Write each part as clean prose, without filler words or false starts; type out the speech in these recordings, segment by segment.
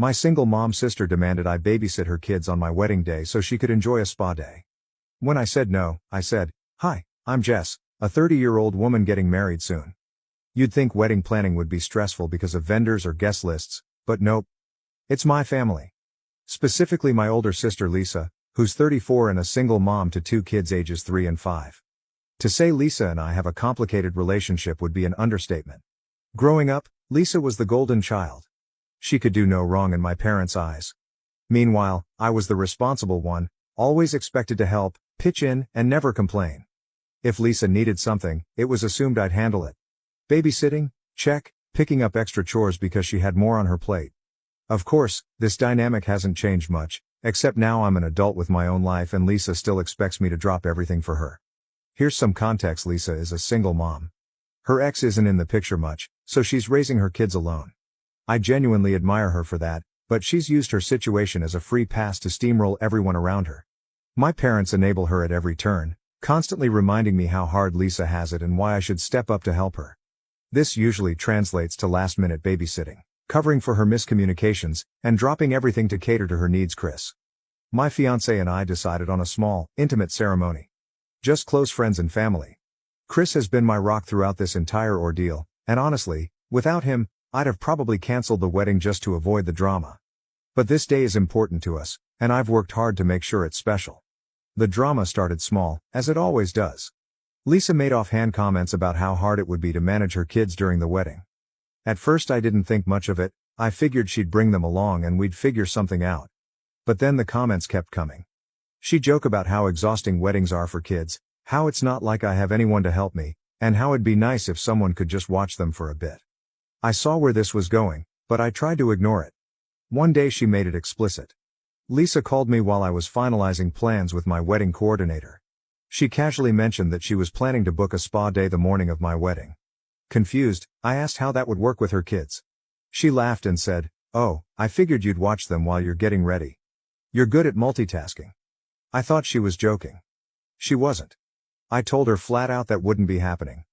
My single mom sister demanded I babysit her kids on my wedding day so she could enjoy a spa day. When I said no, I said, "Hi, I'm Jess, a 30-year-old woman getting married soon. You'd think wedding planning would be stressful because of vendors or guest lists, but nope. It's my family. Specifically my older sister Lisa, who's 34 and a single mom to 2 kids ages 3 and 5. To say Lisa and I have a complicated relationship would be an understatement. Growing up, Lisa was the golden child. She could do no wrong in my parents' eyes. Meanwhile, I was the responsible one, always expected to help, pitch in, and never complain. If Lisa needed something, it was assumed I'd handle it. Babysitting? Check. Picking up extra chores because she had more on her plate. Of course, this dynamic hasn't changed much, except now I'm an adult with my own life and Lisa still expects me to drop everything for her. Here's some context. Lisa is a single mom. Her ex isn't in the picture much, so she's raising her kids alone. I genuinely admire her for that, but she's used her situation as a free pass to steamroll everyone around her. My parents enable her at every turn, constantly reminding me how hard Lisa has it and why I should step up to help her. This usually translates to last-minute babysitting, covering for her miscommunications, and dropping everything to cater to her needs. Chris, my fiancé, and I decided on a small, intimate ceremony. Just close friends and family. Chris has been my rock throughout this entire ordeal, and honestly, without him, I'd have probably canceled the wedding just to avoid the drama. But this day is important to us, and I've worked hard to make sure it's special. The drama started small, as it always does. Lisa made offhand comments about how hard it would be to manage her kids during the wedding. At first I didn't think much of it, I figured she'd bring them along and we'd figure something out. But then the comments kept coming. She'd joke about how exhausting weddings are for kids, how it's not like I have anyone to help me, and how it'd be nice if someone could just watch them for a bit. I saw where this was going, but I tried to ignore it. One day she made it explicit. Lisa called me while I was finalizing plans with my wedding coordinator. She casually mentioned that she was planning to book a spa day the morning of my wedding. Confused, I asked how that would work with her kids. She laughed and said, "Oh, I figured you'd watch them while you're getting ready. You're good at multitasking." I thought she was joking. She wasn't. I told her flat out that wouldn't be happening.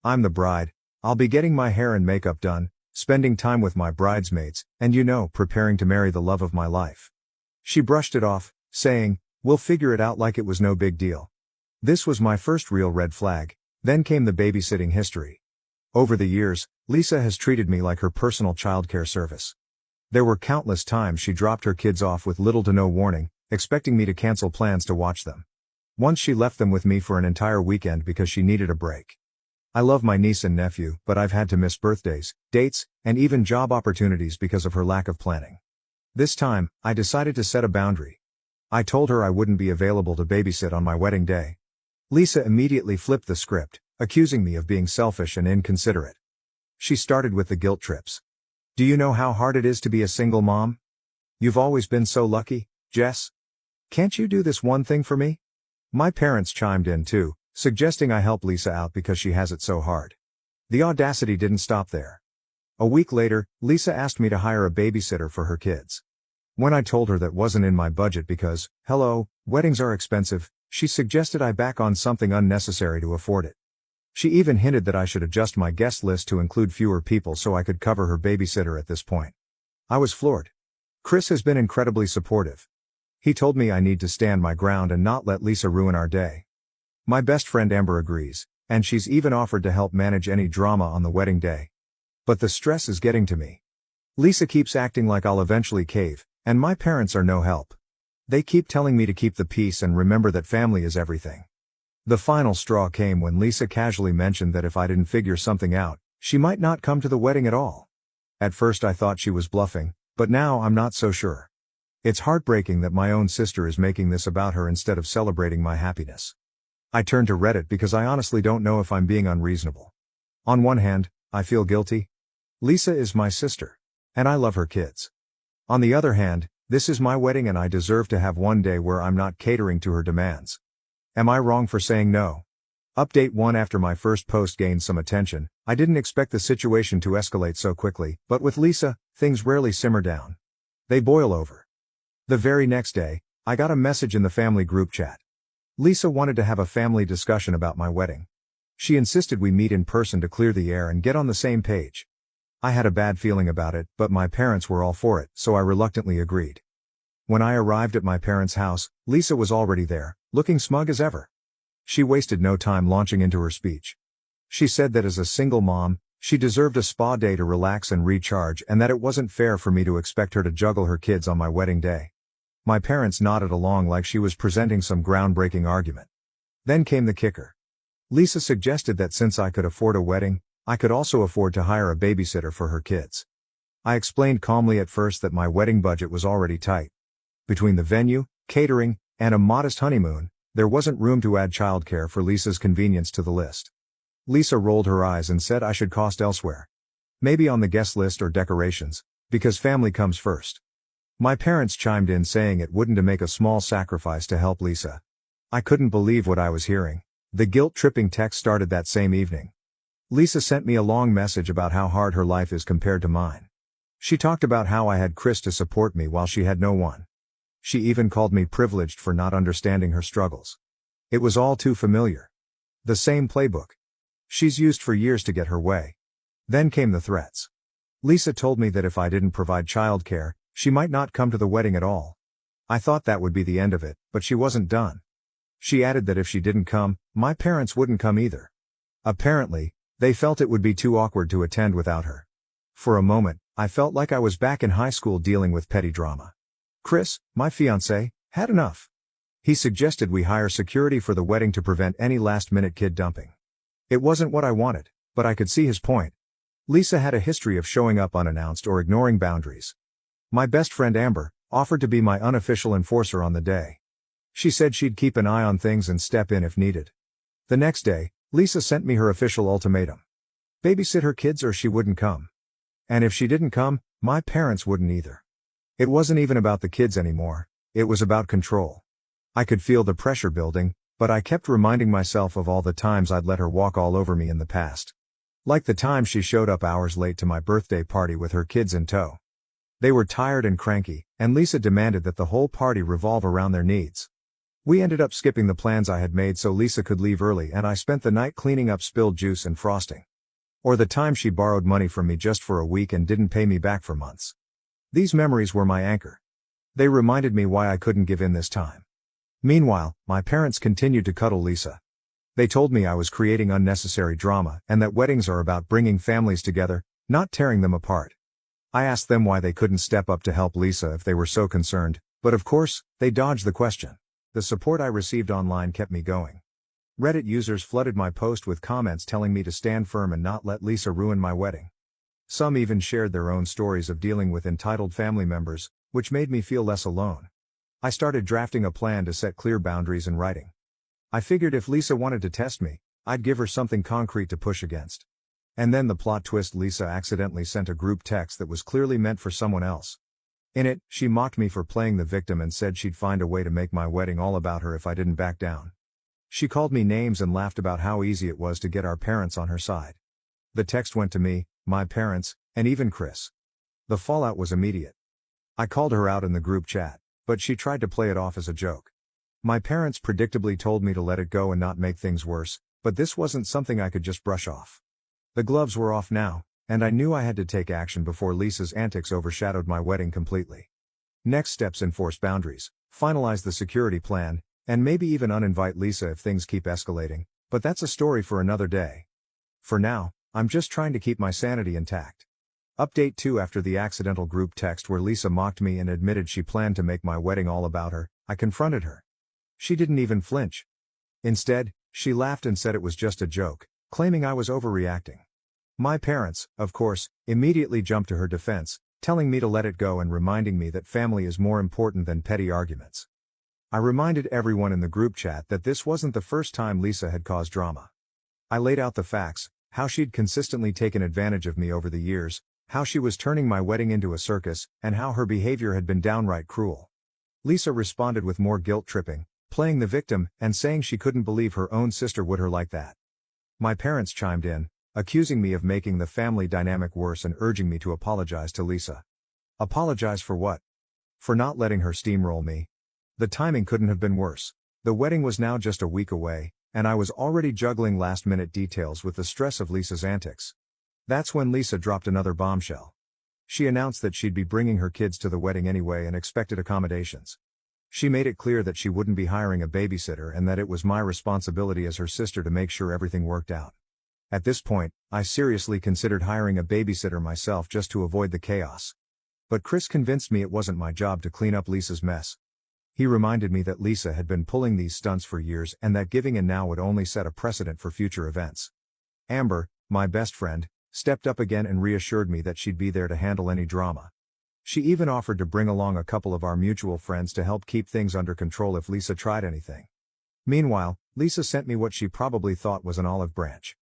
I'm the bride, I'll be getting my hair and makeup done, spending time with my bridesmaids, and preparing to marry the love of my life. She brushed it off, saying, "We'll figure it out," like it was no big deal. This was my first real red flag, then came the babysitting history. Over the years, Lisa has treated me like her personal childcare service. There were countless times she dropped her kids off with little to no warning, expecting me to cancel plans to watch them. Once she left them with me for an entire weekend because she needed a break. I love my niece and nephew, but I've had to miss birthdays, dates, and even job opportunities because of her lack of planning. This time, I decided to set a boundary. I told her I wouldn't be available to babysit on my wedding day. Lisa immediately flipped the script, accusing me of being selfish and inconsiderate. She started with the guilt trips. "Do you know how hard it is to be a single mom? You've always been so lucky, Jess. Can't you do this one thing for me?" My parents chimed in too, suggesting I help Lisa out because she has it so hard. The audacity didn't stop there. A week later, Lisa asked me to hire a babysitter for her kids. When I told her that wasn't in my budget because, hello, weddings are expensive, she suggested I back on something unnecessary to afford it. She even hinted that I should adjust my guest list to include fewer people so I could cover her babysitter at this point. I was floored. Chris has been incredibly supportive. He told me I need to stand my ground and not let Lisa ruin our day. My best friend Amber agrees, and she's even offered to help manage any drama on the wedding day. But the stress is getting to me. Lisa keeps acting like I'll eventually cave, and my parents are no help. They keep telling me to keep the peace and remember that family is everything. The final straw came when Lisa casually mentioned that if I didn't figure something out, she might not come to the wedding at all. At first I thought she was bluffing, but now I'm not so sure. It's heartbreaking that my own sister is making this about her instead of celebrating my happiness. I turned to Reddit because I honestly don't know if I'm being unreasonable. On one hand, I feel guilty. Lisa is my sister. And I love her kids. On the other hand, this is my wedding and I deserve to have one day where I'm not catering to her demands. Am I wrong for saying no? Update 1. After my first post gained some attention, I didn't expect the situation to escalate so quickly, but with Lisa, things rarely simmer down. They boil over. The very next day, I got a message in the family group chat. Lisa wanted to have a family discussion about my wedding. She insisted we meet in person to clear the air and get on the same page. I had a bad feeling about it, but my parents were all for it, so I reluctantly agreed. When I arrived at my parents' house, Lisa was already there, looking smug as ever. She wasted no time launching into her speech. She said that as a single mom, she deserved a spa day to relax and recharge, and that it wasn't fair for me to expect her to juggle her kids on my wedding day. My parents nodded along like she was presenting some groundbreaking argument. Then came the kicker. Lisa suggested that since I could afford a wedding, I could also afford to hire a babysitter for her kids. I explained calmly at first that my wedding budget was already tight. Between the venue, catering, and a modest honeymoon, there wasn't room to add childcare for Lisa's convenience to the list. Lisa rolled her eyes and said I should cost elsewhere. Maybe on the guest list or decorations, because family comes first. My parents chimed in saying it wouldn't to make a small sacrifice to help Lisa. I couldn't believe what I was hearing. The guilt-tripping text started that same evening. Lisa sent me a long message about how hard her life is compared to mine. She talked about how I had Chris to support me while she had no one. She even called me privileged for not understanding her struggles. It was all too familiar. The same playbook she's used for years to get her way. Then came the threats. Lisa told me that if I didn't provide childcare, she might not come to the wedding at all. I thought that would be the end of it, but she wasn't done. She added that if she didn't come, my parents wouldn't come either. Apparently, they felt it would be too awkward to attend without her. For a moment, I felt like I was back in high school dealing with petty drama. Chris, my fiancé, had enough. He suggested we hire security for the wedding to prevent any last-minute kid dumping. It wasn't what I wanted, but I could see his point. Lisa had a history of showing up unannounced or ignoring boundaries. My best friend Amber offered to be my unofficial enforcer on the day. She said she'd keep an eye on things and step in if needed. The next day, Lisa sent me her official ultimatum. Babysit her kids or she wouldn't come. And if she didn't come, my parents wouldn't either. It wasn't even about the kids anymore, it was about control. I could feel the pressure building, but I kept reminding myself of all the times I'd let her walk all over me in the past. Like the time she showed up hours late to my birthday party with her kids in tow. They were tired and cranky, and Lisa demanded that the whole party revolve around their needs. We ended up skipping the plans I had made so Lisa could leave early, and I spent the night cleaning up spilled juice and frosting. Or the time she borrowed money from me just for a week and didn't pay me back for months. These memories were my anchor. They reminded me why I couldn't give in this time. Meanwhile, my parents continued to cuddle Lisa. They told me I was creating unnecessary drama and that weddings are about bringing families together, not tearing them apart. I asked them why they couldn't step up to help Lisa if they were so concerned, but of course, they dodged the question. The support I received online kept me going. Reddit users flooded my post with comments telling me to stand firm and not let Lisa ruin my wedding. Some even shared their own stories of dealing with entitled family members, which made me feel less alone. I started drafting a plan to set clear boundaries in writing. I figured if Lisa wanted to test me, I'd give her something concrete to push against. And then the plot twist: Lisa accidentally sent a group text that was clearly meant for someone else. In it, she mocked me for playing the victim and said she'd find a way to make my wedding all about her if I didn't back down. She called me names and laughed about how easy it was to get our parents on her side. The text went to me, my parents, and even Chris. The fallout was immediate. I called her out in the group chat, but she tried to play it off as a joke. My parents predictably told me to let it go and not make things worse, but this wasn't something I could just brush off. The gloves were off now, and I knew I had to take action before Lisa's antics overshadowed my wedding completely. Next steps: enforce boundaries, finalize the security plan, and maybe even uninvite Lisa if things keep escalating, but that's a story for another day. For now, I'm just trying to keep my sanity intact. Update 2: after the accidental group text where Lisa mocked me and admitted she planned to make my wedding all about her, I confronted her. She didn't even flinch. Instead, she laughed and said it was just a joke, claiming I was overreacting. My parents, of course, immediately jumped to her defense, telling me to let it go and reminding me that family is more important than petty arguments. I reminded everyone in the group chat that this wasn't the first time Lisa had caused drama. I laid out the facts: how she'd consistently taken advantage of me over the years, how she was turning my wedding into a circus, and how her behavior had been downright cruel. Lisa responded with more guilt-tripping, playing the victim, and saying she couldn't believe her own sister would her like that. My parents chimed in, accusing me of making the family dynamic worse and urging me to apologize to Lisa. Apologize for what? For not letting her steamroll me. The timing couldn't have been worse. The wedding was now just a week away, and I was already juggling last-minute details with the stress of Lisa's antics. That's when Lisa dropped another bombshell. She announced that she'd be bringing her kids to the wedding anyway and expected accommodations. She made it clear that she wouldn't be hiring a babysitter and that it was my responsibility as her sister to make sure everything worked out. At this point, I seriously considered hiring a babysitter myself just to avoid the chaos. But Chris convinced me it wasn't my job to clean up Lisa's mess. He reminded me that Lisa had been pulling these stunts for years and that giving in now would only set a precedent for future events. Amber, my best friend, stepped up again and reassured me that she'd be there to handle any drama. She even offered to bring along a couple of our mutual friends to help keep things under control if Lisa tried anything. Meanwhile, Lisa sent me what she probably thought was an olive branch.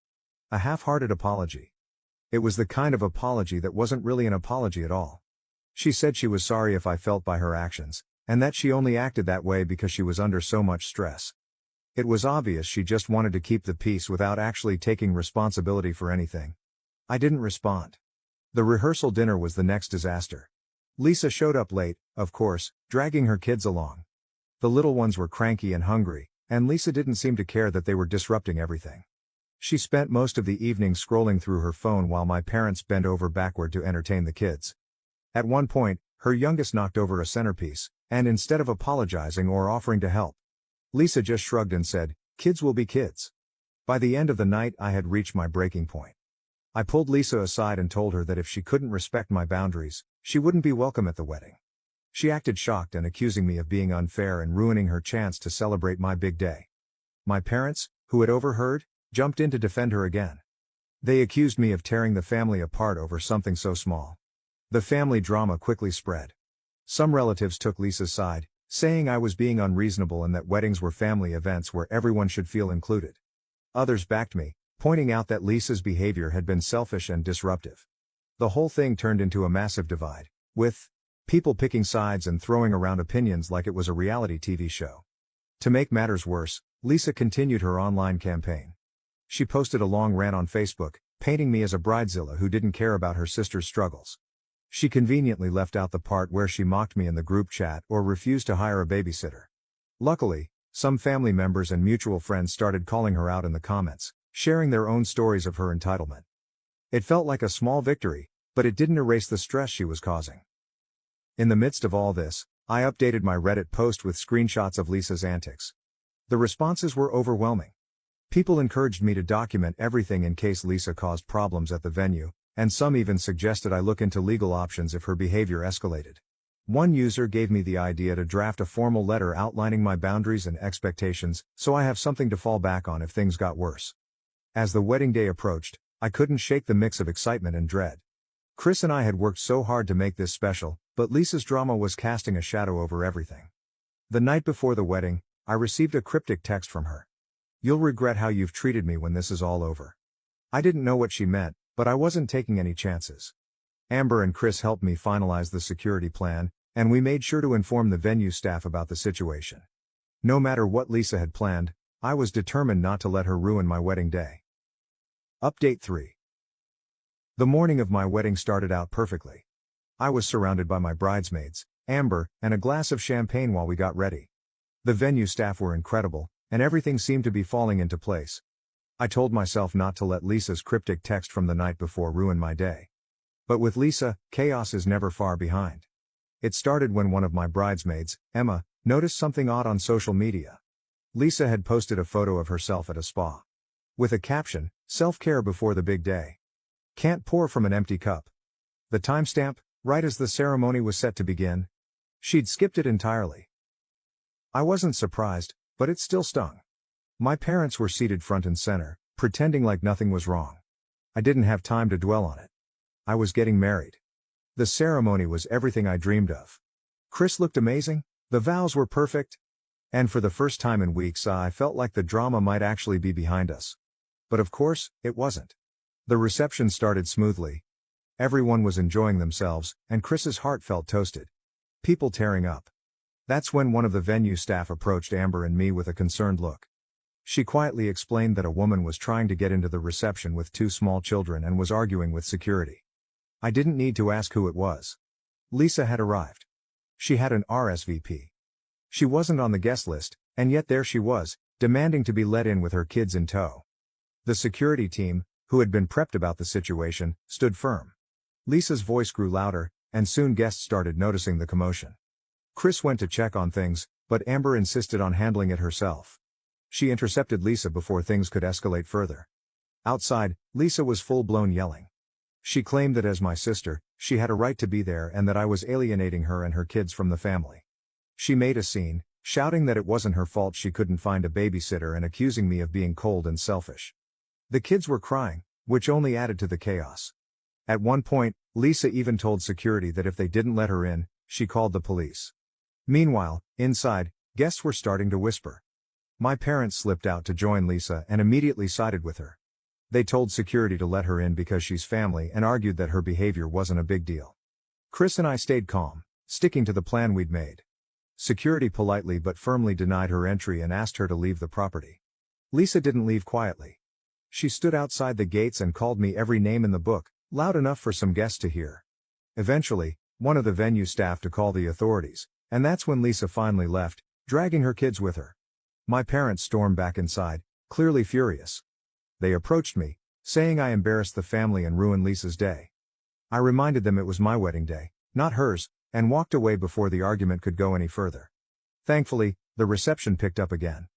A half-hearted apology. It was the kind of apology that wasn't really an apology at all. She said she was sorry if I felt by her actions, and that she only acted that way because she was under so much stress. It was obvious she just wanted to keep the peace without actually taking responsibility for anything. I didn't respond. The rehearsal dinner was the next disaster. Lisa showed up late, of course, dragging her kids along. The little ones were cranky and hungry, and Lisa didn't seem to care that they were disrupting everything. She spent most of the evening scrolling through her phone while my parents bent over backward to entertain the kids. At one point, her youngest knocked over a centerpiece, and instead of apologizing or offering to help, Lisa just shrugged and said, "Kids will be kids." By the end of the night, I had reached my breaking point. I pulled Lisa aside and told her that if she couldn't respect my boundaries, she wouldn't be welcome at the wedding. She acted shocked and accusing me of being unfair and ruining her chance to celebrate my big day. My parents, who had overheard, jumped in to defend her again. They accused me of tearing the family apart over something so small. The family drama quickly spread. Some relatives took Lisa's side, saying I was being unreasonable and that weddings were family events where everyone should feel included. Others backed me, pointing out that Lisa's behavior had been selfish and disruptive. The whole thing turned into a massive divide, with people picking sides and throwing around opinions like it was a reality TV show. To make matters worse, Lisa continued her online campaign. She posted a long rant on Facebook, painting me as a bridezilla who didn't care about her sister's struggles. She conveniently left out the part where she mocked me in the group chat or refused to hire a babysitter. Luckily, some family members and mutual friends started calling her out in the comments, sharing their own stories of her entitlement. It felt like a small victory, but it didn't erase the stress she was causing. In the midst of all this, I updated my Reddit post with screenshots of Lisa's antics. The responses were overwhelming. People encouraged me to document everything in case Lisa caused problems at the venue, and some even suggested I look into legal options if her behavior escalated. One user gave me the idea to draft a formal letter outlining my boundaries and expectations, so I have something to fall back on if things got worse. As the wedding day approached, I couldn't shake the mix of excitement and dread. Chris and I had worked so hard to make this special, but Lisa's drama was casting a shadow over everything. The night before the wedding, I received a cryptic text from her. "You'll regret how you've treated me when this is all over." I didn't know what she meant, but I wasn't taking any chances. Amber and Chris helped me finalize the security plan, and we made sure to inform the venue staff about the situation. No matter what Lisa had planned, I was determined not to let her ruin my wedding day. Update 3. The morning of my wedding started out perfectly. I was surrounded by my bridesmaids, Amber, and a glass of champagne while we got ready. The venue staff were incredible, and everything seemed to be falling into place. I told myself not to let Lisa's cryptic text from the night before ruin my day. But with Lisa, chaos is never far behind. It started when one of my bridesmaids, Emma, noticed something odd on social media. Lisa had posted a photo of herself at a spa. With a caption, "Self-care before the big day. Can't pour from an empty cup." The timestamp, right as the ceremony was set to begin. She'd skipped it entirely. I wasn't surprised, but it still stung. My parents were seated front and center, pretending like nothing was wrong. I didn't have time to dwell on it. I was getting married. The ceremony was everything I dreamed of. Chris looked amazing, the vows were perfect, and for the first time in weeks I felt like the drama might actually be behind us. But of course, it wasn't. The reception started smoothly. Everyone was enjoying themselves, and Chris's heart felt toasted. People tearing up. That's when one of the venue staff approached Amber and me with a concerned look. She quietly explained that a woman was trying to get into the reception with 2 small children and was arguing with security. I didn't need to ask who it was. Lisa had arrived. She had an RSVP. She wasn't on the guest list, and yet there she was, demanding to be let in with her kids in tow. The security team, who had been prepped about the situation, stood firm. Lisa's voice grew louder, and soon guests started noticing the commotion. Chris went to check on things, but Amber insisted on handling it herself. She intercepted Lisa before things could escalate further. Outside, Lisa was full-blown yelling. She claimed that as my sister, she had a right to be there and that I was alienating her and her kids from the family. She made a scene, shouting that it wasn't her fault she couldn't find a babysitter and accusing me of being cold and selfish. The kids were crying, which only added to the chaos. At one point, Lisa even told security that if they didn't let her in, she called the police. Meanwhile, inside, guests were starting to whisper. My parents slipped out to join Lisa and immediately sided with her. They told security to let her in because she's family and argued that her behavior wasn't a big deal. Chris and I stayed calm, sticking to the plan we'd made. Security politely but firmly denied her entry and asked her to leave the property. Lisa didn't leave quietly. She stood outside the gates and called me every name in the book, loud enough for some guests to hear. Eventually, one of the venue staff to call the authorities, and that's when Lisa finally left, dragging her kids with her. My parents stormed back inside, clearly furious. They approached me, saying I embarrassed the family and ruined Lisa's day. I reminded them it was my wedding day, not hers, and walked away before the argument could go any further. Thankfully, the reception picked up again.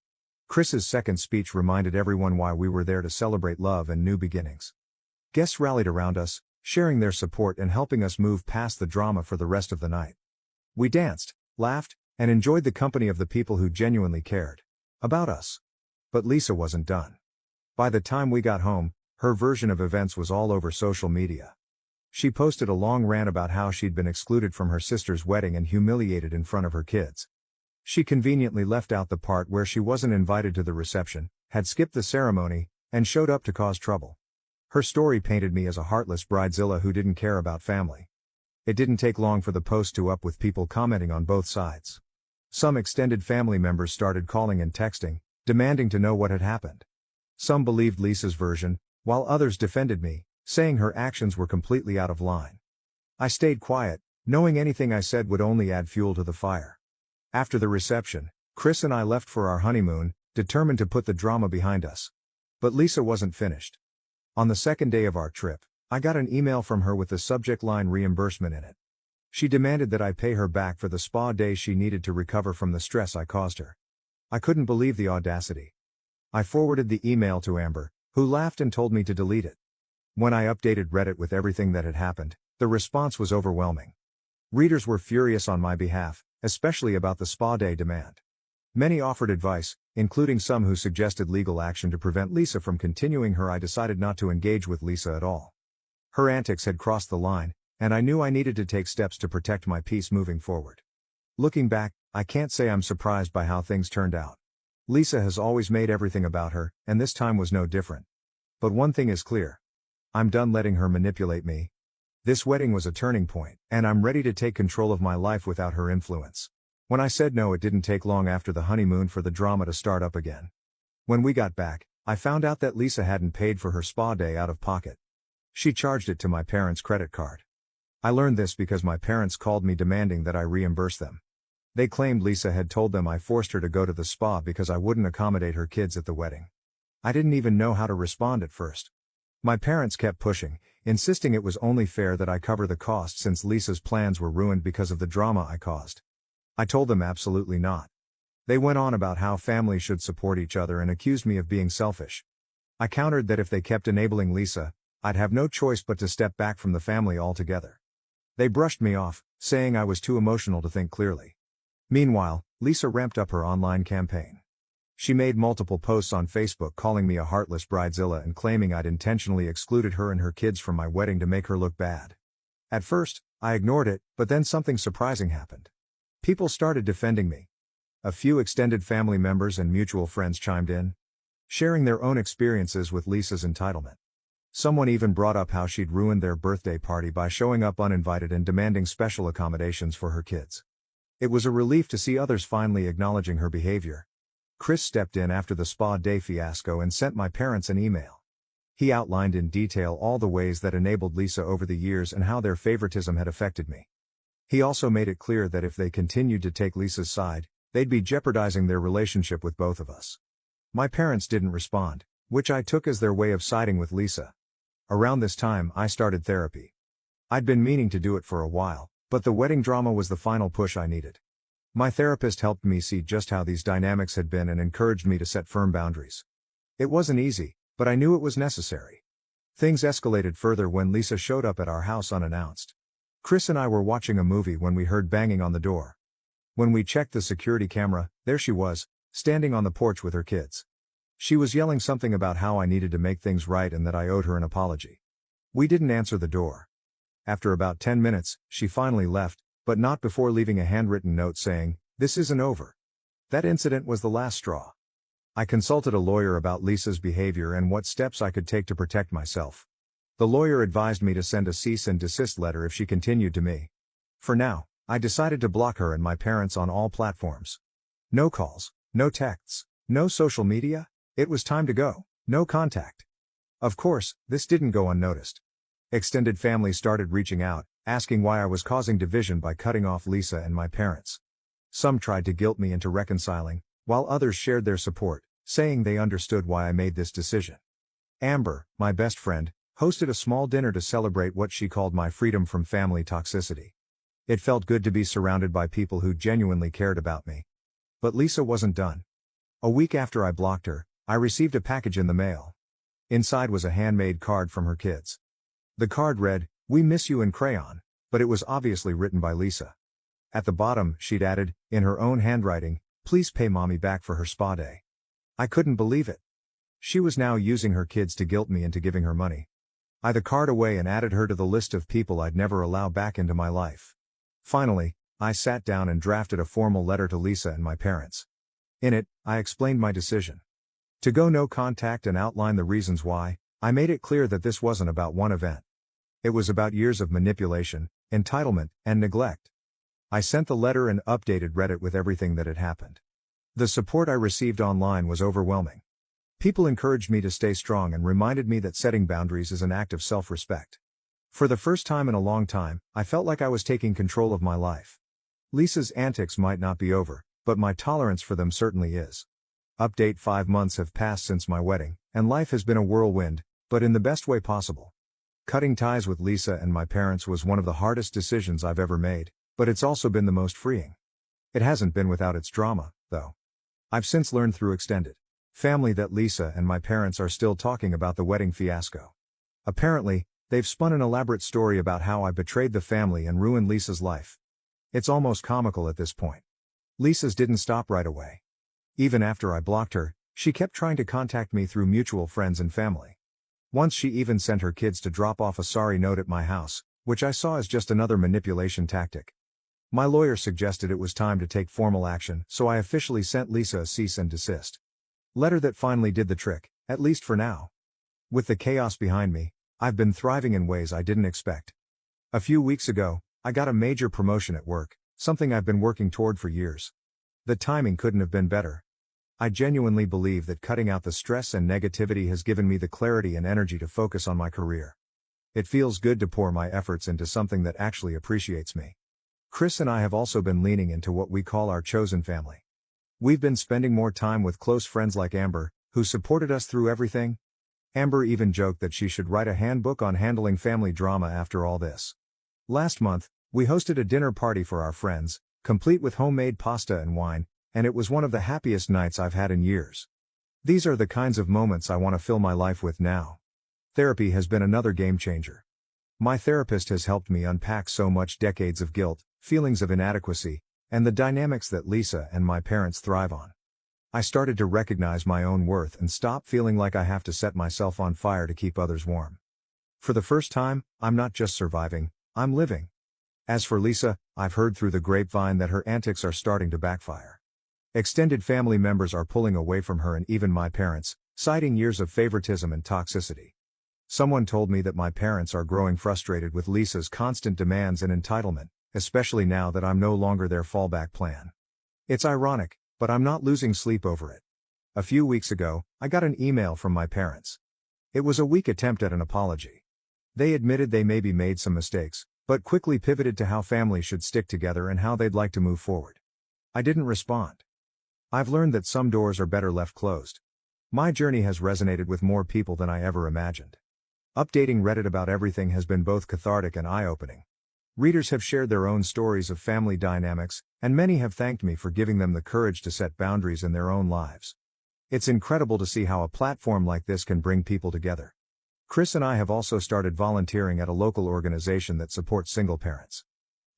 Chris's second speech reminded everyone why we were there to celebrate love and new beginnings. Guests rallied around us, sharing their support and helping us move past the drama for the rest of the night. We danced, laughed, and enjoyed the company of the people who genuinely cared about us. But Lisa wasn't done. By the time we got home, her version of events was all over social media. She posted a long rant about how she'd been excluded from her sister's wedding and humiliated in front of her kids. She conveniently left out the part where she wasn't invited to the reception, had skipped the ceremony, and showed up to cause trouble. Her story painted me as a heartless bridezilla who didn't care about family. It didn't take long for the post to up with people commenting on both sides. Some extended family members started calling and texting, demanding to know what had happened. Some believed Lisa's version, while others defended me, saying her actions were completely out of line. I stayed quiet, knowing anything I said would only add fuel to the fire. After the reception, Chris and I left for our honeymoon, determined to put the drama behind us. But Lisa wasn't finished. On the second day of our trip, I got an email from her with the subject line reimbursement in it. She demanded that I pay her back for the spa day she needed to recover from the stress I caused her. I couldn't believe the audacity. I forwarded the email to Amber, who laughed and told me to delete it. When I updated Reddit with everything that had happened, the response was overwhelming. Readers were furious on my behalf, especially about the spa day demand. Many offered advice, including some who suggested legal action to prevent Lisa from continuing her. I decided not to engage with Lisa at all. Her antics had crossed the line, and I knew I needed to take steps to protect my peace moving forward. Looking back, I can't say I'm surprised by how things turned out. Lisa has always made everything about her, and this time was no different. But one thing is clear. I'm done letting her manipulate me. This wedding was a turning point, and I'm ready to take control of my life without her influence. When I said no, it didn't take long after the honeymoon for the drama to start up again. When we got back, I found out that Lisa hadn't paid for her spa day out of pocket. She charged it to my parents' credit card. I learned this because my parents called me demanding that I reimburse them. They claimed Lisa had told them I forced her to go to the spa because I wouldn't accommodate her kids at the wedding. I didn't even know how to respond at first. My parents kept pushing, insisting it was only fair that I cover the cost since Lisa's plans were ruined because of the drama I caused. I told them absolutely not. They went on about how families should support each other and accused me of being selfish. I countered that if they kept enabling Lisa, I'd have no choice but to step back from the family altogether. They brushed me off, saying I was too emotional to think clearly. Meanwhile, Lisa ramped up her online campaign. She made multiple posts on Facebook calling me a heartless bridezilla and claiming I'd intentionally excluded her and her kids from my wedding to make her look bad. At first, I ignored it, but then something surprising happened. People started defending me. A few extended family members and mutual friends chimed in, sharing their own experiences with Lisa's entitlement. Someone even brought up how she'd ruined their birthday party by showing up uninvited and demanding special accommodations for her kids. It was a relief to see others finally acknowledging her behavior. Chris stepped in after the spa day fiasco and sent my parents an email. He outlined in detail all the ways that enabled Lisa over the years and how their favoritism had affected me. He also made it clear that if they continued to take Lisa's side, they'd be jeopardizing their relationship with both of us. My parents didn't respond, which I took as their way of siding with Lisa. Around this time, I started therapy. I'd been meaning to do it for a while, but the wedding drama was the final push I needed. My therapist helped me see just how these dynamics had been and encouraged me to set firm boundaries. It wasn't easy, but I knew it was necessary. Things escalated further when Lisa showed up at our house unannounced. Chris and I were watching a movie when we heard banging on the door. When we checked the security camera, there she was, standing on the porch with her kids. She was yelling something about how I needed to make things right and that I owed her an apology. We didn't answer the door. After about 10 minutes, she finally left, but not before leaving a handwritten note saying, "This isn't over." That incident was the last straw. I consulted a lawyer about Lisa's behavior and what steps I could take to protect myself. The lawyer advised me to send a cease and desist letter if she continued to me. For now, I decided to block her and my parents on all platforms. No calls, no texts, no social media. It was time to go. No contact. Of course, this didn't go unnoticed. Extended family started reaching out, asking why I was causing division by cutting off Lisa and my parents. Some tried to guilt me into reconciling, while others shared their support, saying they understood why I made this decision. Amber, my best friend, hosted a small dinner to celebrate what she called my freedom from family toxicity. It felt good to be surrounded by people who genuinely cared about me. But Lisa wasn't done. A week after I blocked her, I received a package in the mail. Inside was a handmade card from her kids. The card read, "We miss you" in crayon, but it was obviously written by Lisa. At the bottom, she'd added, in her own handwriting, "Please pay mommy back for her spa day." I couldn't believe it. She was now using her kids to guilt me into giving her money. I threw the card away and added her to the list of people I'd never allow back into my life. Finally, I sat down and drafted a formal letter to Lisa and my parents. In it, I explained my decision to go no contact and outlined the reasons why. I made it clear that this wasn't about one event. It was about years of manipulation, entitlement, and neglect. I sent the letter and updated Reddit with everything that had happened. The support I received online was overwhelming. People encouraged me to stay strong and reminded me that setting boundaries is an act of self-respect. For the first time in a long time, I felt like I was taking control of my life. Lisa's antics might not be over, but my tolerance for them certainly is. Update: 5 months have passed since my wedding, and life has been a whirlwind, but in the best way possible. Cutting ties with Lisa and my parents was one of the hardest decisions I've ever made, but it's also been the most freeing. It hasn't been without its drama, though. I've since learned through extended family that Lisa and my parents are still talking about the wedding fiasco. Apparently, they've spun an elaborate story about how I betrayed the family and ruined Lisa's life. It's almost comical at this point. Lisa's didn't stop right away. Even after I blocked her, she kept trying to contact me through mutual friends and family. Once she even sent her kids to drop off a sorry note at my house, which I saw as just another manipulation tactic. My lawyer suggested it was time to take formal action, so I officially sent Lisa a cease and desist letter that finally did the trick, at least for now. With the chaos behind me, I've been thriving in ways I didn't expect. A few weeks ago, I got a major promotion at work, something I've been working toward for years. The timing couldn't have been better. I genuinely believe that cutting out the stress and negativity has given me the clarity and energy to focus on my career. It feels good to pour my efforts into something that actually appreciates me. Chris and I have also been leaning into what we call our chosen family. We've been spending more time with close friends like Amber, who supported us through everything. Amber even joked that she should write a handbook on handling family drama after all this. Last month, we hosted a dinner party for our friends, complete with homemade pasta and wine, and it was one of the happiest nights I've had in years. These are the kinds of moments I want to fill my life with now. Therapy has been another game changer. My therapist has helped me unpack so much decades of guilt, feelings of inadequacy, and the dynamics that Lisa and my parents thrive on. I started to recognize my own worth and stop feeling like I have to set myself on fire to keep others warm. For the first time, I'm not just surviving, I'm living. As for Lisa, I've heard through the grapevine that her antics are starting to backfire. Extended family members are pulling away from her and even my parents, citing years of favoritism and toxicity. Someone told me that my parents are growing frustrated with Lisa's constant demands and entitlement, especially now that I'm no longer their fallback plan. It's ironic, but I'm not losing sleep over it. A few weeks ago, I got an email from my parents. It was a weak attempt at an apology. They admitted they maybe made some mistakes, but quickly pivoted to how families should stick together and how they'd like to move forward. I didn't respond. I've learned that some doors are better left closed. My journey has resonated with more people than I ever imagined. Updating Reddit about everything has been both cathartic and eye-opening. Readers have shared their own stories of family dynamics, and many have thanked me for giving them the courage to set boundaries in their own lives. It's incredible to see how a platform like this can bring people together. Chris and I have also started volunteering at a local organization that supports single parents.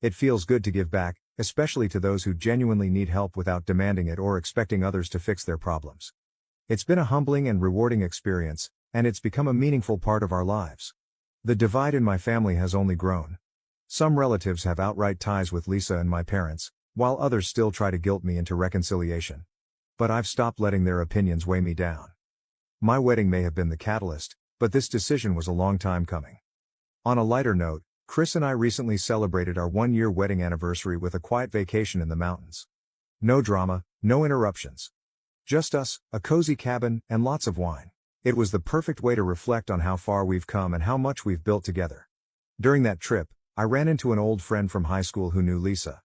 It feels good to give back, especially to those who genuinely need help without demanding it or expecting others to fix their problems. It's been a humbling and rewarding experience, and it's become a meaningful part of our lives. The divide in my family has only grown. Some relatives have outright ties with Lisa and my parents, while others still try to guilt me into reconciliation. But I've stopped letting their opinions weigh me down. My wedding may have been the catalyst, but this decision was a long time coming. On a lighter note, Chris and I recently celebrated our 1-year wedding anniversary with a quiet vacation in the mountains. No drama, no interruptions. Just us, a cozy cabin, and lots of wine. It was the perfect way to reflect on how far we've come and how much we've built together. During that trip, I ran into an old friend from high school who knew Lisa.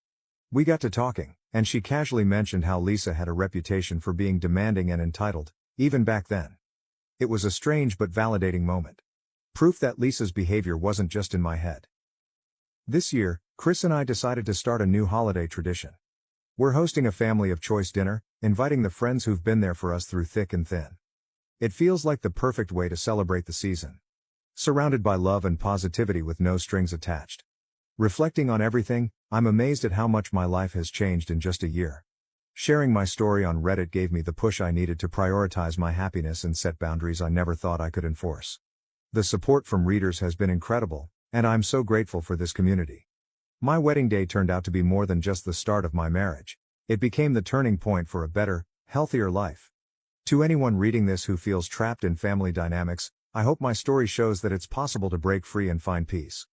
We got to talking, and she casually mentioned how Lisa had a reputation for being demanding and entitled, even back then. It was a strange but validating moment. Proof that Lisa's behavior wasn't just in my head. This year, Chris and I decided to start a new holiday tradition. We're hosting a family of choice dinner, inviting the friends who've been there for us through thick and thin. It feels like the perfect way to celebrate the season. Surrounded by love and positivity with no strings attached. Reflecting on everything, I'm amazed at how much my life has changed in just a year. Sharing my story on Reddit gave me the push I needed to prioritize my happiness and set boundaries I never thought I could enforce. The support from readers has been incredible, and I'm so grateful for this community. My wedding day turned out to be more than just the start of my marriage. It became the turning point for a better, healthier life. To anyone reading this who feels trapped in family dynamics, I hope my story shows that it's possible to break free and find peace.